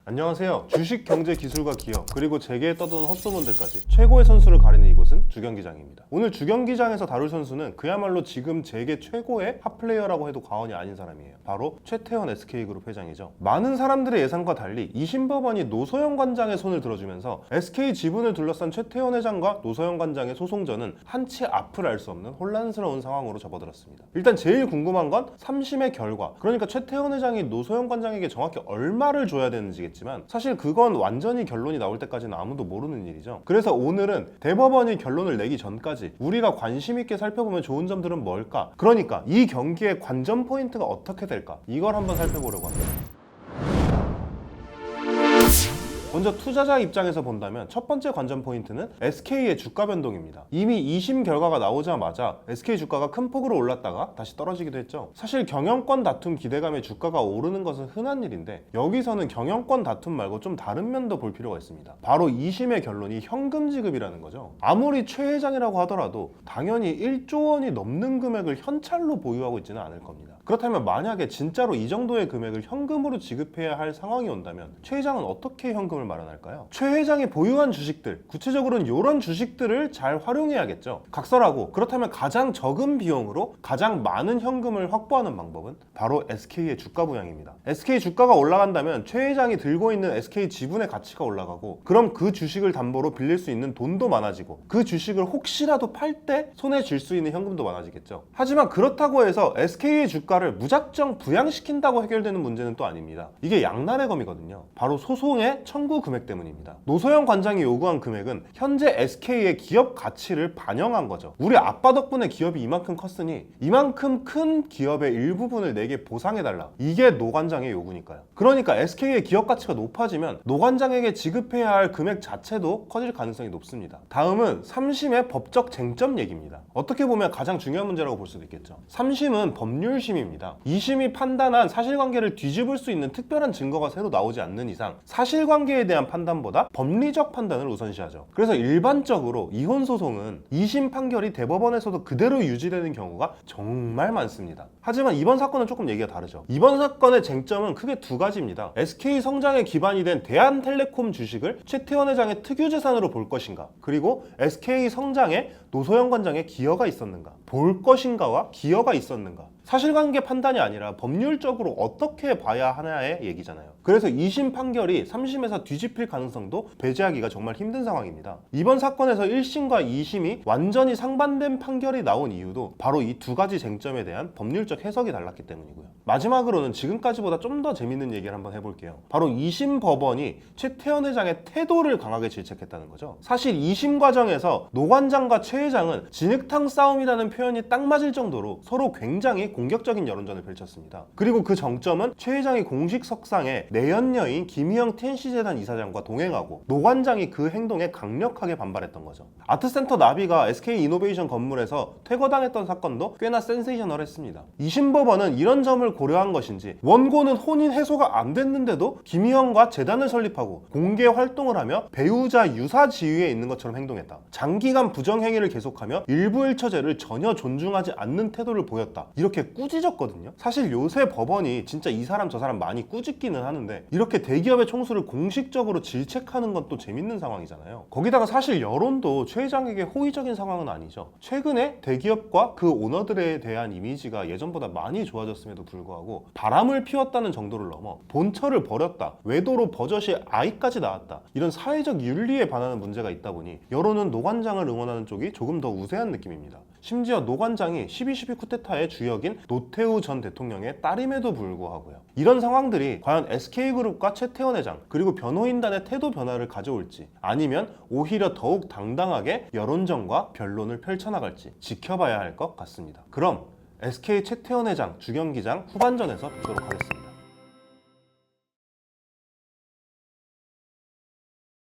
안녕하세요. 주식, 경제, 기술과 기업, 그리고 재계에 떠도는 헛소문들까지 최고의 선수를 가리는 이곳은 주경기장입니다. 오늘 주경기장에서 다룰 선수는 그야말로 지금 재계 최고의 핫플레이어라고 해도 과언이 아닌 사람이에요. 바로 최태원 SK그룹 회장이죠. 많은 사람들의 예상과 달리 이심법원이 노소영 관장의 손을 들어주면서 SK 지분을 둘러싼 최태원 회장과 노소영 관장의 소송전은 한치 앞을 알 수 없는 혼란스러운 상황으로 접어들었습니다. 일단 제일 궁금한 건 3심의 결과, 그러니까 최태원 회장이 노소영 관장에게 정확히 얼마를 줘야 되는지겠지만 사실 그건 완전히 결론이 나올 때까지는 아무도 모르는 일이죠. 그래서 오늘은 대법원이 결론을 내기 전까지 우리가 관심 있게 살펴보면 좋은 점들은 뭘까? 그러니까 이 경기의 관전 포인트가 어떻게 될까? 이걸 한번 살펴보려고 합니다. 먼저 투자자 입장에서 본다면 첫 번째 관전 포인트는 SK의 주가 변동입니다. 이미 2심 결과가 나오자마자 SK 주가가 큰 폭으로 올랐다가 다시 떨어지기도 했죠. 사실 경영권 다툼 기대감에 주가가 오르는 것은 흔한 일인데 여기서는 경영권 다툼 말고 좀 다른 면도 볼 필요가 있습니다. 바로 2심의 결론이 현금 지급이라는 거죠. 아무리 최 회장이라고 하더라도 당연히 1조 원이 넘는 금액을 현찰로 보유하고 있지는 않을 겁니다. 그렇다면 만약에 진짜로 이 정도의 금액을 현금으로 지급해야 할 상황이 온다면 최 회장은 어떻게 현금을 마련할까요? 최 회장이 보유한 주식들, 구체적으로는 이런 주식들을 잘 활용해야겠죠. 각설하고 그렇다면 가장 적은 비용으로 가장 많은 현금을 확보하는 방법은 바로 SK의 주가 부양입니다. SK 주가가 올라간다면 최 회장이 들고 있는 SK 지분의 가치가 올라가고 그럼 그 주식을 담보로 빌릴 수 있는 돈도 많아지고 그 주식을 혹시라도 팔 때 손에 쥘 수 있는 현금도 많아지겠죠. 하지만 그렇다고 해서 SK의 주가를 무작정 부양시킨다고 해결되는 문제는 또 아닙니다. 이게 양날의 검이거든요. 바로 소송의 청구 금액 때문입니다. 노소영 관장이 요구한 금액은 현재 SK의 기업 가치를 반영한 거죠. 우리 아빠 덕분에 기업이 이만큼 컸으니 이만큼 큰 기업의 일부분을 내게 보상해달라. 이게 노 관장의 요구니까요. 그러니까 SK의 기업 가치가 높아지면 노 관장에게 지급해야 할 금액 자체도 커질 가능성이 높습니다. 다음은 3심의 법적 쟁점 얘기입니다. 어떻게 보면 가장 중요한 문제라고 볼 수도 있겠죠. 3심은 법률심입니다. 2심이 판단한 사실관계를 뒤집을 수 있는 특별한 증거가 새로 나오지 않는 이상 사실관계에 대한 판단보다 법리적 판단을 우선시하죠. 그래서 일반적으로 이혼 소송은 2심 판결이 대법원에서도 그대로 유지되는 경우가 정말 많습니다. 하지만 이번 사건은 조금 얘기가 다르죠. 이번 사건의 쟁점은 크게 두 가지입니다. SK 성장에 기반이 된 대한텔레콤 주식을 최태원 회장의 특유재산으로 볼 것인가, 그리고 SK 성장에 노소영 관장의 기여가 있었는가, 볼 것인가와 기여가 있었는가. 사실관계 판단이 아니라 법률적으로 어떻게 봐야 하냐의 얘기잖아요. 그래서 2심 판결이 3심에서 뒤집힐 가능성도 배제하기가 정말 힘든 상황입니다. 이번 사건에서 1심과 2심이 완전히 상반된 판결이 나온 이유도 바로 이 두 가지 쟁점에 대한 법률적 해석이 달랐기 때문이고요. 마지막으로는 지금까지보다 좀 더 재밌는 얘기를 한번 해볼게요. 바로 2심 법원이 최태원 회장의 태도를 강하게 질책했다는 거죠. 사실 2심 과정에서 노 관장과 최 회장은 진흙탕 싸움이라는 표현이 딱 맞을 정도로 서로 굉장히 공격적인 여론전을 펼쳤습니다. 그리고 그 정점은 최 회장이 공식 석상에 내연녀인 김희영 TNC재단 이사장과 동행하고 노 관장이 그 행동에 강력하게 반발했던 거죠. 아트센터 나비가 SK이노베이션 건물에서 퇴거당했던 사건도 꽤나 센세이셔널했습니다. 2심 법원은 이런 점을 고려한 것인지 원고는 혼인 해소가 안 됐는데도 김희영과 재단을 설립하고 공개 활동을 하며 배우자 유사 지위에 있는 것처럼 행동했다. 장기간 부정행위를 계속하며 일부일처제를 전혀 존중하지 않는 태도를 보였다. 이렇게 꾸짖었거든요. 사실 요새 법원이 진짜 이 사람 저 사람 많이 꾸짖기는 하는데 이렇게 대기업의 총수를 공식적으로 질책하는 건 또 재밌는 상황이잖아요. 거기다가 사실 여론도 최 회장에게 호의적인 상황은 아니죠. 최근에 대기업과 그 오너들에 대한 이미지가 예전보다 많이 좋아졌음에도 불구하고 바람을 피웠다는 정도를 넘어 본처를 버렸다, 외도로 버젓이 아이까지 낳았다, 이런 사회적 윤리에 반하는 문제가 있다 보니 여론은 노 관장을 응원하는 쪽이 조금 더 우세한 느낌입니다. 심지어 노 관장이 12.12 쿠데타의 주역인 노태우 전 대통령의 딸임에도 불구하고요. 이런 상황들이 과연 SK그룹과 최태원 회장 그리고 변호인단의 태도 변화를 가져올지 아니면 오히려 더욱 당당하게 여론전과 변론을 펼쳐나갈지 지켜봐야 할 것 같습니다. 그럼 SK 최태원 회장 주경기장 후반전에서 뵙도록 하겠습니다.